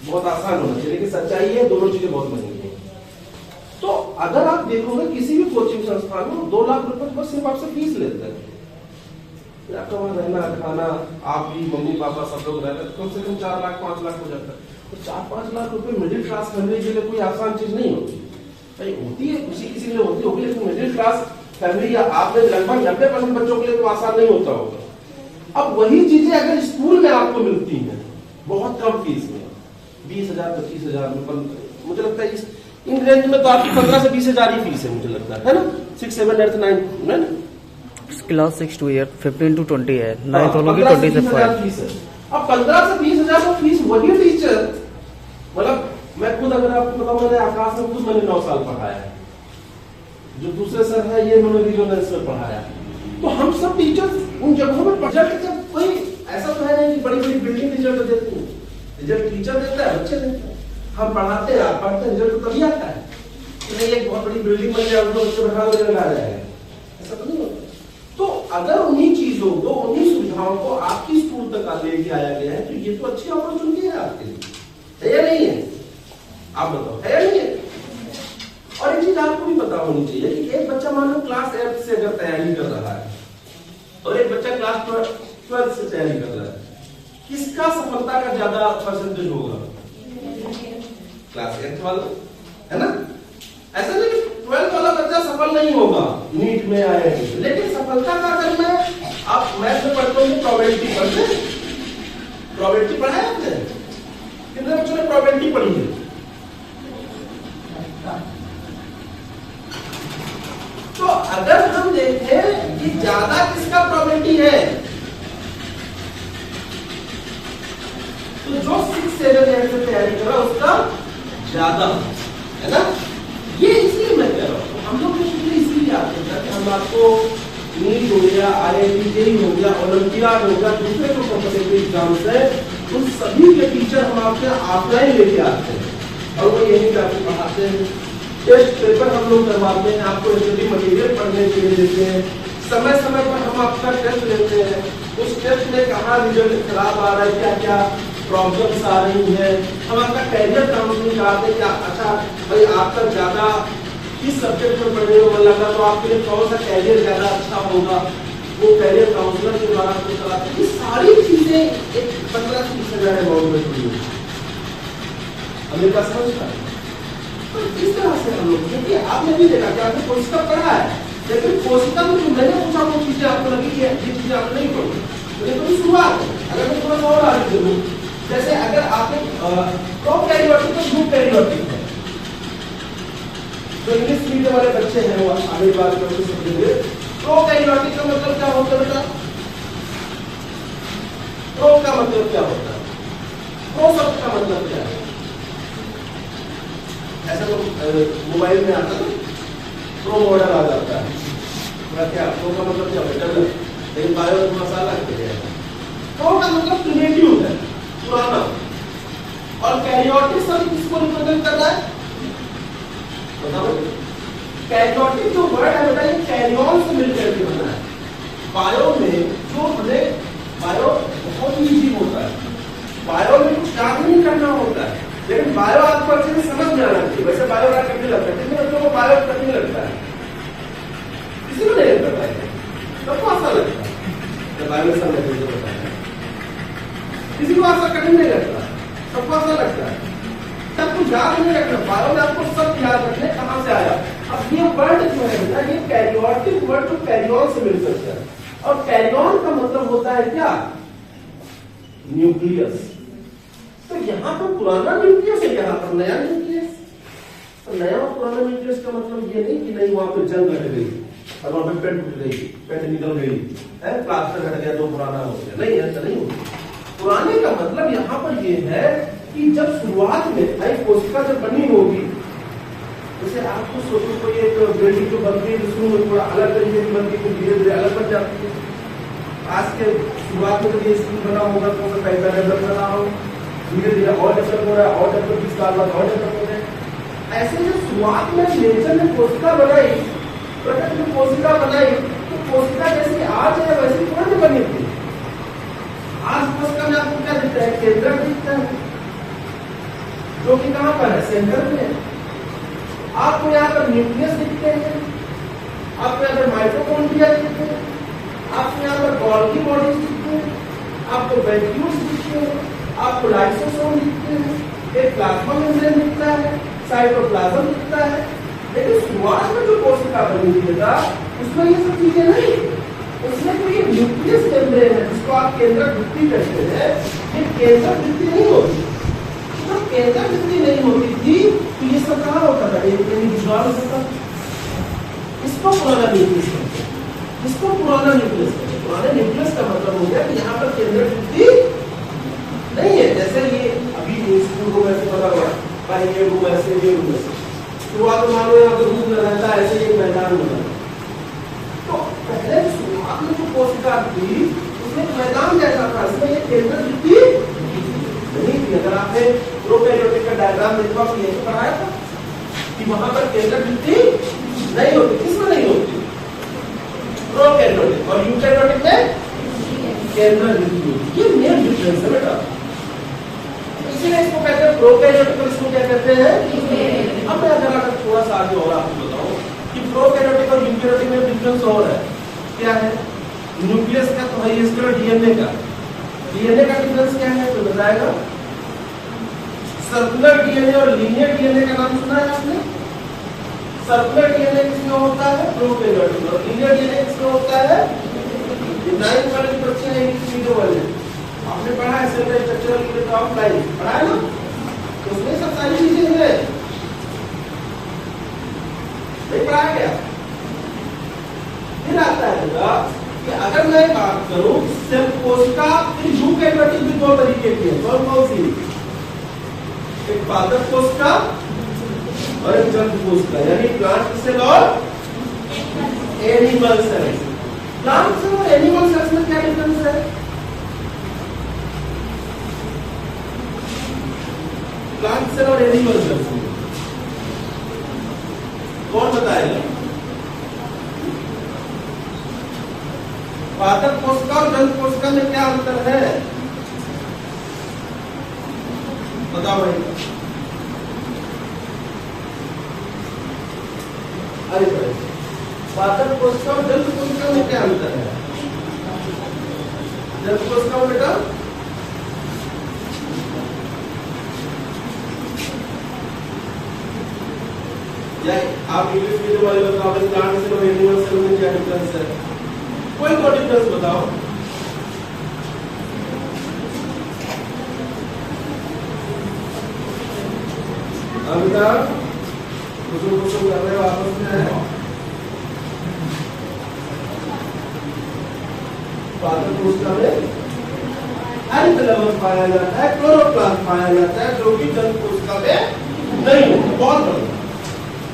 बहुत आसान होना चाहिए, लेकिन सच्चाई है दोनों चीजें बहुत महंगी हैं। तो अगर आप देखोगे किसी भी कोचिंग संस्थान में 2 लाख रुपए बस सिर्फ आपसे फीस लेते हैं। आपका वहां रहना खाना, आप भी मम्मी पापा सब लोग रहते हैं, कम से कम 4 लाख 5 लाख हो जाता है। तो 4-5 लाख रुपए मिडिल क्लास फैमिली के लिए कोई आसान चीज नहीं होती। भाई होती है, किसी के लिए होती होगी, लेकिन मिडिल क्लास फैमिली या आपने लगभग 90% बच्चों के लिए तो आसान नहीं होता होगा। अब वही चीजें अगर स्कूल में आपको मिलती हैं बहुत कम फीस में, 20,000 25,000 में, मुझे लगता है इन रेंज में तो आपकी 15 से 20,000 ही फीस है, मुझे लगता है ना। 6, 7, 8, 9 क्लास 6 to 8 15 to 20 है, 9 तो लोग 20 से 5 फीस है। अब 15 से 20,000 का फीस वही टीचर, मतलब मैं खुद अगर आपको बताऊं, मैंने आकाश में खुद मैंने 9 साल पढ़ाया है, जो दूसरे सर है ये उन्होंने रिजोनेंस में पढ़ाया। तो हम सब टीचर्स उन जगहों में प्रोजेक्ट, जब कोई ऐसा तो है नहीं कि बड़ी बड़ी बिल्डिंग रिजल्ट देती है, रिजल्ट टीचर देता है, बच्चे देते हैं, हम पढ़ाते हैं, आप पढ़ते हैं, रिजल्ट तो तभी आता है कि नहीं एक बहुत बड़ी बिल्डिंग बन जाए उसको बच्चे बैठा कर आ जाएगा, ऐसा तो नहीं होता। तो अगर उन्हीं चीजों को, उन्हीं सुविधाओं को आपकी स्कूल तक लेके आया गया है, तो ये तो अच्छी अपॉर्चुनिटी है आपके लिए, है या नहीं है? आप बताओ, है या नहीं है? और एक चीज आपको भी पता होनी चाहिए कि एक बच्चा मान लो क्लास 8 से अगर तैयारी कर रहा है और एक बच्चा क्लास 12 से तैयारी कर रहा है, किसका सफलता का ज्यादा परसेंटेज होगा? क्लास 8 वाला, है ना? ऐसा नहीं कि 12 वाला बच्चा सफल नहीं होगा नीट में आए, लेकिन सफलता का अगर मैं आप मैथ में पढ़ते हो प्रोबेबिलिटी पढ़ते हैं, प्रोबेबिलिटी पढ़ा है आपने? कितने बच्चों ने प्रोबेबिलिटी पढ़ी है? तो अगर हम देखें कि ज्यादा किसका प्रोबेबिलिटी है, तो जो 6, 7, 8 से तैयारी कर रहा है उसका ज्यादा है ना। ये इसलिए मैं कह रहा हूं, हम लोग इसलिए आते हैं कि हम आपको नीट हो गया, IIT JEE हो गया, ओलंपियाड हो गया, दूसरे जो कॉम्पिटिटिव एग्जाम्स है, उन सभी के टीचर हम आपके ऑफलाइन लेके आते हैं और वो यही आपको पढ़ाते हैं। टेस्ट पेपर हम लोग करवाते हैं, आपको स्टडी मटेरियल पढ़ने के लिए देते हैं, समय समय पर हम आपका टेस्ट लेते हैं, उस टेस्ट में कहाँ रिजल्ट खराब आ रहा है, क्या क्या प्रॉब्लम्स आ रही है, हम आपका कैरियर काउंसलिंग कराते हैं। क्या अच्छा भाई आपका ज्यादा किस सब्जेक्ट में पढ़ने को मन लगा, तो आपके लिए कौन सा कैरियर ज्यादा अच्छा होगा, वो कैरियर काउंसलर के द्वारा आपको कराते हैं। ये सारी चीजें एक 15 से 20,000 अमाउंट में जुड़ी हुई हमें का समझता है। तो इस तरह से हम लोग, क्योंकि आपने भी देखा कि आपने कोशिका पढ़ा है, लेकिन कोशिका में जो मैंने पूछा वो चीजें आपको लगी कि ये चीजें आपने नहीं पढ़ी, तो ये शुरुआत है। अगर मैं थोड़ा सा और आगे चलूं, जैसे अगर आपने प्रोकैरियोटिक और यूकैरियोटिक है, जो इंग्लिश मीडियम वाले बच्चे हैं वो आगे बात करके समझेंगे। प्रोकैरियोटिक का मतलब क्या होता है बेटा? प्रो का मतलब क्या होता है? प्रो शब्द का मतलब क्या है? ऐसा तो मोबाइल में आता है, प्रो मॉडल आ जाता है, क्या प्रो का मतलब क्या होता है? लेकिन बायो में मसाला है। प्रो का मतलब प्रिमिटिव है, पुराना। और कैरियोटिक शब्द किसको रिप्रेजेंट कर रहा है? बताओ। कैरियोटिक जो वर्ड है बेटा, ये कैरियन से मिलकर के बना है। बायो में जो हमें बायो बहुत इजी होता है, बायो में कुछ काम नहीं करना होता है, लेकिन बायो आपको अच्छे से समझ में आना चाहिए। वैसे बायो का कठिन लगता है, कितने बच्चों को बायो कठिन लगता है? किसी को नहीं लगता है, सबको आसान लगता है। बायो में समझ में किसी को आसान कठिन नहीं लगता, सबको आसान लगता है। तब कुछ याद नहीं रखना, बायो में आपको सब याद रखने कहां से आया। अब ये वर्ड जो है ना, ये कैरियोटिक वर्ड जो कैरियन से मिल सकता है, और कैरियन का मतलब होता है क्या? न्यूक्लियस। तो यहाँ पर पुराना न्यूक्लियस है, यहाँ पर नया न्यूक्लियस। तो नया और पुराना न्यूक्लियस का मतलब ये नहीं कि नहीं वहां पे जंग घट गई और वहां पे पेट टूट गई, पेट निकल गई है, प्लास्टर घट गया तो पुराना हो गया, नहीं ऐसा नहीं होगा। पुराने का मतलब यहाँ पर ये है कि जब शुरुआत में भाई कोशिका जब बनी होगी, जैसे आपको सोचो कोई एक बिल्डिंग जो बनती है जिसमें थोड़ा अलग तरीके की बनती है, धीरे धीरे अलग बन जाती है। आज के शुरुआत में जब ये स्कूल बना होगा तो पैसा डेवलप कर रहा हो, धीरे धीरे और डेवलप हो रहा है, और डेवलप 20 साल बाद और डेवलप हो रहा है। ऐसे जब शुरुआत में नेचर ने कोशिका बनाई, प्रकृति ने कोशिका बनाई, तो कोशिका जैसी आज है वैसी पुरानी बनी थी। आज कोशिका में आपको क्या दिखता है? केंद्रक दिखता है, जो कि कहां पर है, सेंटर में। आपको यहाँ पर न्यूक्लियस दिखते हैं, आपको यहाँ पर माइटोकॉन्ड्रिया दिखते हैं, आपको यहाँ पर गोल्गी बॉडीज दिखते हैं, आपको वैक्यूल्स दिखते हैं, आपको लाइसोसोम दिखते हैं, एक प्लाज्मा मेम्ब्रेन दिखता है, साइटोप्लाज्म दिखता है। लेकिन शुरुआत में जो कोशिका बनी हुई था उसमें ये सब चीजें नहीं, उसमें तो ये न्यूक्लियस मेम्ब्रेन है जिसको आप केंद्रक भित्ति कहते हैं, ये केंद्रक भित्ति नहीं होती। तो केंद्रक भित्ति नहीं होती थी तो ये सब कहाँ होता था, इंडिविजुअल होता। इसको पुराना न्यूक्लियस कहते हैं, इसको पुराना न्यूक्लियस कहते हैं। पुराने न्यूक्लियस का मतलब हो गया कि यहाँ पर केंद्रक भित्ति नहीं है। जैसे ये अभी स्कूल को वैसे बना हुआ है, ये रूम ऐसे, ये रूम ऐसे, शुरुआत में मानो यहाँ पर रूम रहता है, ऐसे एक मैदान बना। तो पहले शुरुआत में जो कोशिका थी उसमें मैदान जैसा था, इसमें ये केंद्रक भित्ति नहीं थी। अगर आपने प्रोकैरियोटिक का डायग्राम देखा तो ये पढ़ाया था कि वहां पर केंद्रक भित्ति नहीं होती। किसमें नहीं होती, प्रोकैरियोटिक, और यूकैरियोटिक में केंद्रक भित्ति होती। ये मेन डिफरेंस है बेटा, इसीलिए इसको कहते हैं प्रोकैरियोटिक और इसको क्या कहते हैं। अब मैं अगर थोड़ा सा आगे और आपको बताऊं कि प्रोकैरियोटिक और यूकैरियोटिक में डिफरेंस और है। क्या है, न्यूक्लियस का तो है इसका, डीएनए का, डीएनए का डिफरेंस क्या है तो बताएगा। सर्कुलर डीएनए और लीनियर डीएनए का नाम सुना है आपने। सर्कुलर डीएनए किसमें होता है, प्रोकैरियोटिक, और लीनियर डीएनए किसमें होता है। 9th वाले जो बच्चे हैं इंग्लिश वाले, आपने पढ़ा है cell structural unit of life, पढ़ा है ना, तो उसमें सब सारी चीजें हैं, नहीं पढ़ाया गया। फिर आता है कि अगर मैं बात करूं सेल कोशिका, फिर यूकैरियोटिक भी दो तरीके की है। कौन सी, एक पादप कोशिका और एक जंतु कोशिका, यानी प्लांट सेल और एनिमल सेल। प्लांट सेल और एनिमल सेल्स में क्या डिफरेंस है, प्लांट सेल और एनिमल सेल्स में कौन बताएगा। पादप कोशिका और जंतु कोशिका में क्या अंतर है, बताओ भाई। अरे भाई, पादप कोशिका और जंतु कोशिका में क्या अंतर है। जंतु कोशिका में बेटा आप इंग्लिश मीडियम वाले बताओ, प्लांट सेल और एनिमल सेल में क्या डिफरेंस है, कोई तो डिफरेंस बताओ। अमिताभ कुछ कर रहे हो आपस में, पादप कोशिका में हरित लवण पाया जाता है, क्लोरोप्लास्ट पाया जाता है, जो कि जंतु कोशिका में नहीं होता। बहुत बढ़िया,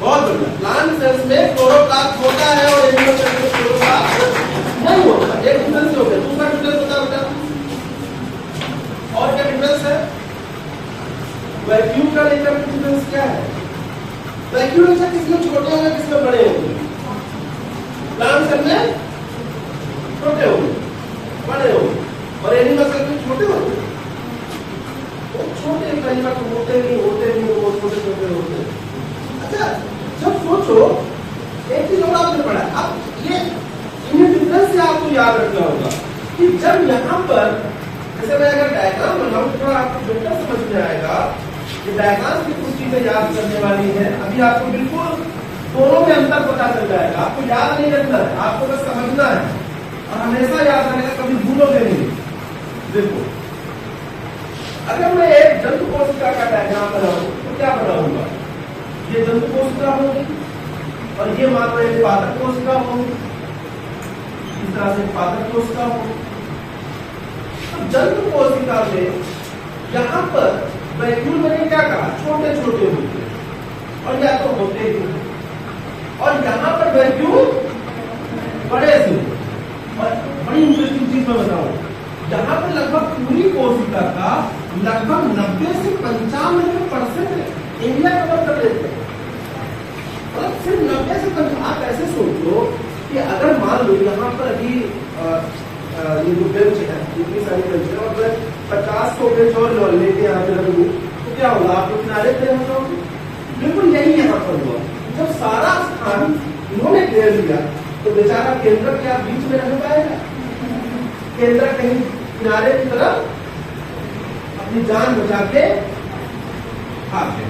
बहुत बढ़िया। प्लांट सेल्स में क्लोरोप्लास्ट होता है और एनिमल सेल्स में क्लोरोप्लास्ट नहीं होता। एक डिफरेंस हो गया। दूसरा डिफरेंस बता बेटा, और क्या डिफरेंस है, वैक्यूम का लेकर डिफरेंस क्या है। वैक्यूम अच्छा किसमें छोटे होंगे, किसमें बड़े होंगे। प्लांट सेल में छोटे होंगे, बड़े होंगे, और एनिमल सेल में छोटे होंगे। छोटे कई बार होते नहीं, बहुत छोटे छोटे होते हैं। अच्छा, जब सोचो एक चीज और आपने पढ़ा, अब ये इन्हें डिफरेंस से आपको याद रखना होगा कि जब यहाँ पर, जैसे मैं अगर डायग्राम बनाऊं तो थोड़ा आपको बेटर समझ में आएगा। ये डायग्राम की कुछ चीजें याद करने वाली है, अभी आपको बिल्कुल दोनों में अंतर पता चल जाएगा। आपको याद नहीं रखना है, आपको बस समझना है और हमेशा याद रखना, कभी भूलोगे नहीं। देखो, अगर मैं एक जंतु कोशिका का डायग्राम बनाऊं तो क्या बनाऊंगा, ये जंतु कोशिका होगी और ये मान लो एक पादप कोशिका होगी, इस तरह से पादप कोशिका होगी। तो जंतु कोशिका में यहाँ पर वैक्यूल मैंने क्या कहा, छोटे छोटे होते और या तो होते ही, और यहाँ पर वैक्यूल बड़े से। और बड़ी इंटरेस्टिंग चीज मैं बताऊं, यहाँ पर लगभग पूरी कोशिका का लगभग 90 से 95% एरिया कवर कर लेते हैं। और सिर्फ 90 से 95। आप ऐसे सोचो कि अगर मान लो यहाँ पर अभी ये जो बेंच है, इतनी सारी बेंच है, और 50 को बेंच और लेके यहाँ पे रखूँ तो क्या होगा, आप तो किनारे खड़े हो जाओगे। बिल्कुल यही यहाँ पर हुआ, जब सारा स्थान इन्होंने घेर लिया तो बेचारा केंद्र क्या बीच में रह पाएगा? केंद्र कहीं किनारे की तरफ अपनी जान बचा के भाग गए।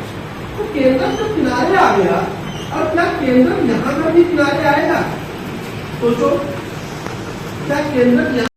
तो केंद्र जब किनारे आ गया, और क्या केंद्र यहाँ पर भी किनारे आएगा? सोचो, क्या केंद्र यहाँ